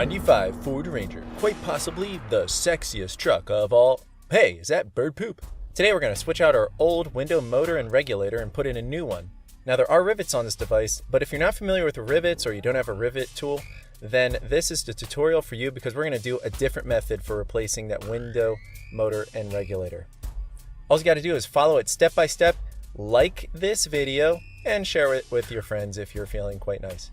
95 Ford Ranger, quite possibly the sexiest truck of all. Hey, is that bird poop? Today we're going to switch out our old window motor and regulator and put in a new one. Now there are rivets on this device, but if you're not familiar with rivets or you don't have a rivet tool, then this is the tutorial for you because we're going to do a different method for replacing that window motor and regulator. All you got to do is follow it step by step, like this video, and share it with your friends if you're feeling quite nice.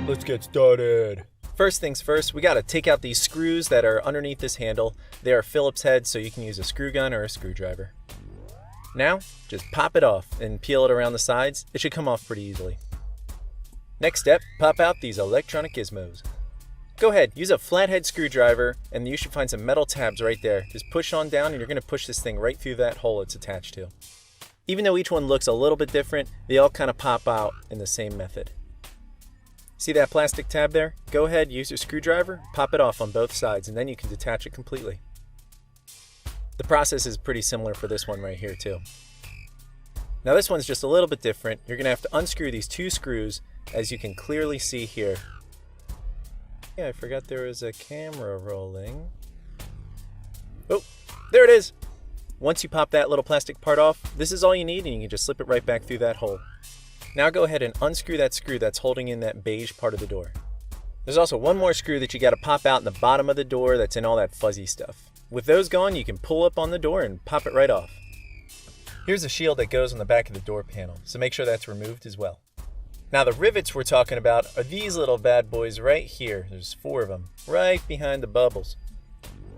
Let's get started. First things first, we got to take out these screws that are underneath this handle. They are Phillips heads, so you can use a screw gun or a screwdriver. Now, just pop it off and peel it around the sides. It should come off pretty easily. Next step, pop out these electronic gizmos. Go ahead, use a flathead screwdriver, and you should find some metal tabs right there. Just push on down, and you're going to push this thing right through that hole it's attached to. Even though each one looks a little bit different, they all kind of pop out in the same method. See that plastic tab there? Go ahead, use your screwdriver, pop it off on both sides, and then you can detach it completely. The process is pretty similar for this one right here too. Now this one's just a little bit different. You're going to have to unscrew these two screws, as you can clearly see here. Yeah, I forgot there was a camera rolling. Oh, there it is! Once you pop that little plastic part off, this is all you need, and you can just slip it right back through that hole. Now go ahead and unscrew that screw that's holding in that beige part of the door. There's also one more screw that you got to pop out in the bottom of the door that's in all that fuzzy stuff. With those gone, you can pull up on the door and pop it right off. Here's a shield that goes on the back of the door panel, so make sure that's removed as well. Now the rivets we're talking about are these little bad boys right here. There's 4 of them, right behind the bubbles.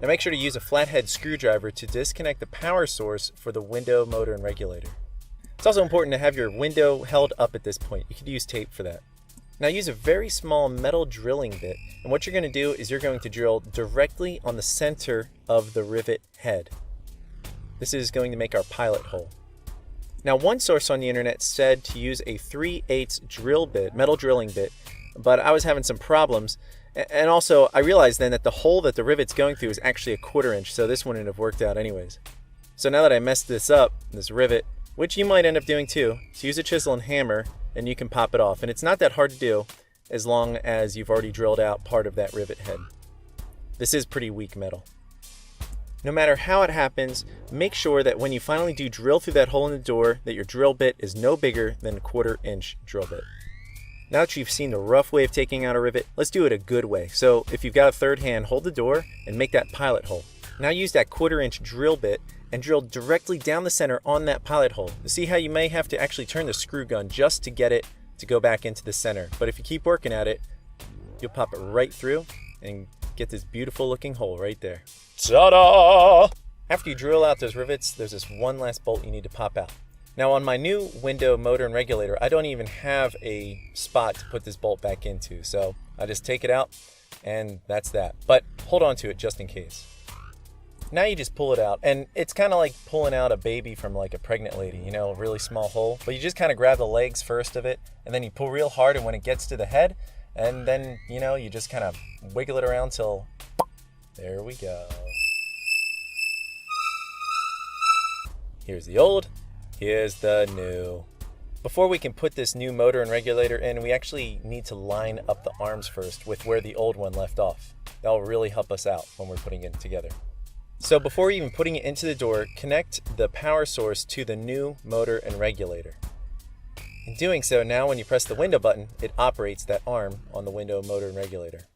Now make sure to use a flathead screwdriver to disconnect the power source for the window motor and regulator. It's also important to have your window held up at this point. You could use tape for that. Now use a very small metal drilling bit, and what you're going to do is you're going to drill directly on the center of the rivet head. This is going to make our pilot hole. Now one source on the internet said to use a 3/8 drill bit, metal drilling bit, but I was having some problems, and also I realized then that the hole that the rivet's going through is actually a 1/4 inch, so this wouldn't have worked out anyways. So now that I messed this up, this rivet, which you might end up doing too, so use a chisel and hammer and you can pop it off. And it's not that hard to do as long as you've already drilled out part of that rivet head. This is pretty weak metal. No matter how it happens, make sure that when you finally do drill through that hole in the door that your drill bit is no bigger than a 1/4 inch drill bit. Now that you've seen the rough way of taking out a rivet, let's do it a good way. So if you've got a third hand, hold the door and make that pilot hole. Now use that 1/4 inch drill bit and drill directly down the center on that pilot hole. You see how you may have to actually turn the screw gun just to get it to go back into the center. But if you keep working at it, you'll pop it right through and get this beautiful looking hole right there. Ta-da! After you drill out those rivets, there's this one last bolt you need to pop out. Now on my new window motor and regulator, I don't even have a spot to put this bolt back into. So I just take it out and that's that. But hold on to it just in case. Now you just pull it out, and it's kind of like pulling out a baby from like a pregnant lady, you know, a really small hole. But you just kind of grab the legs first of it, and then you pull real hard, and when it gets to the head, and then, you know, you just kind of wiggle it around till, there we go. Here's the old, here's the new. Before we can put this new motor and regulator in, we actually need to line up the arms first with where the old one left off. That'll really help us out when we're putting it together. So before even putting it into the door, connect the power source to the new motor and regulator. In doing so, now when you press the window button, it operates that arm on the window motor and regulator.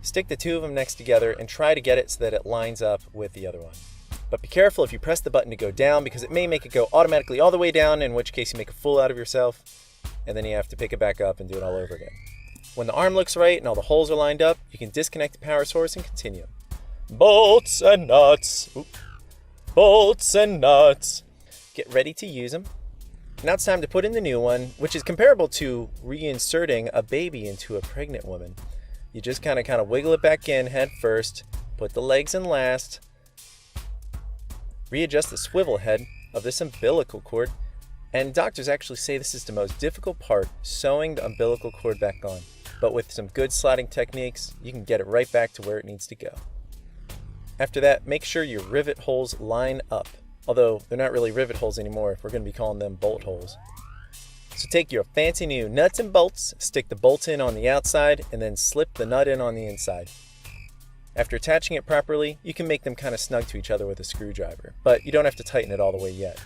Stick the two of them next together and try to get it so that it lines up with the other one. But be careful if you press the button to go down, because it may make it go automatically all the way down, in which case you make a fool out of yourself, and then you have to pick it back up and do it all over again. When the arm looks right and all the holes are lined up, you can disconnect the power source and continue. Bolts and nuts. Oop. Bolts and nuts. Get ready to use them. Now it's time to put in the new one, which is comparable to reinserting a baby into a pregnant woman. You just kind of wiggle it back in head first, Put the legs in last. Readjust the swivel head of this umbilical cord, and doctors actually say this is the most difficult part, sewing the umbilical cord back on. But with some good slotting techniques, you can get it right back to where it needs to go. After that, make sure your rivet holes line up, although they're not really rivet holes anymore, we're going to be calling them bolt holes. So take your fancy new nuts and bolts, stick the bolts in on the outside, and then slip the nut in on the inside. After attaching it properly, you can make them kind of snug to each other with a screwdriver, but you don't have to tighten it all the way yet.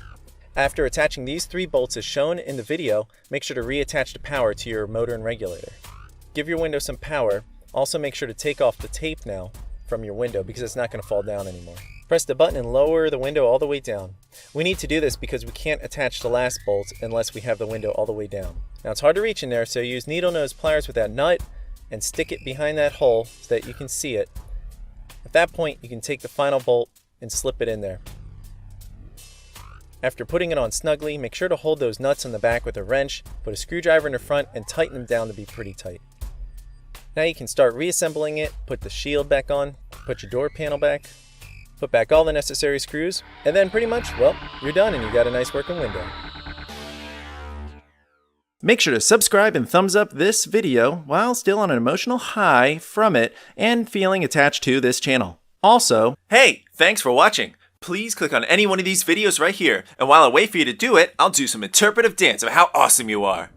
After attaching these 3 bolts as shown in the video, make sure to reattach the power to your motor and regulator. Give your window some power. Also make sure to take off the tape now from your window because it's not going to fall down anymore. Press the button and lower the window all the way down. We need to do this because we can't attach the last bolt unless we have the window all the way down. Now it's hard to reach in there, so use needle nose pliers with that nut and stick it behind that hole so that you can see it. At that point, you can take the final bolt and slip it in there. After putting it on snugly, make sure to hold those nuts on the back with a wrench, put a screwdriver in the front, and tighten them down to be pretty tight. Now you can start reassembling it, put the shield back on, put your door panel back, put back all the necessary screws, and then pretty much, well, you're done and you got a nice working window. Make sure to subscribe and thumbs up this video while still on an emotional high from it and feeling attached to this channel. Also, hey, thanks for watching. Please click on any one of these videos right here, and while I wait for you to do it, I'll do some interpretive dance of how awesome you are.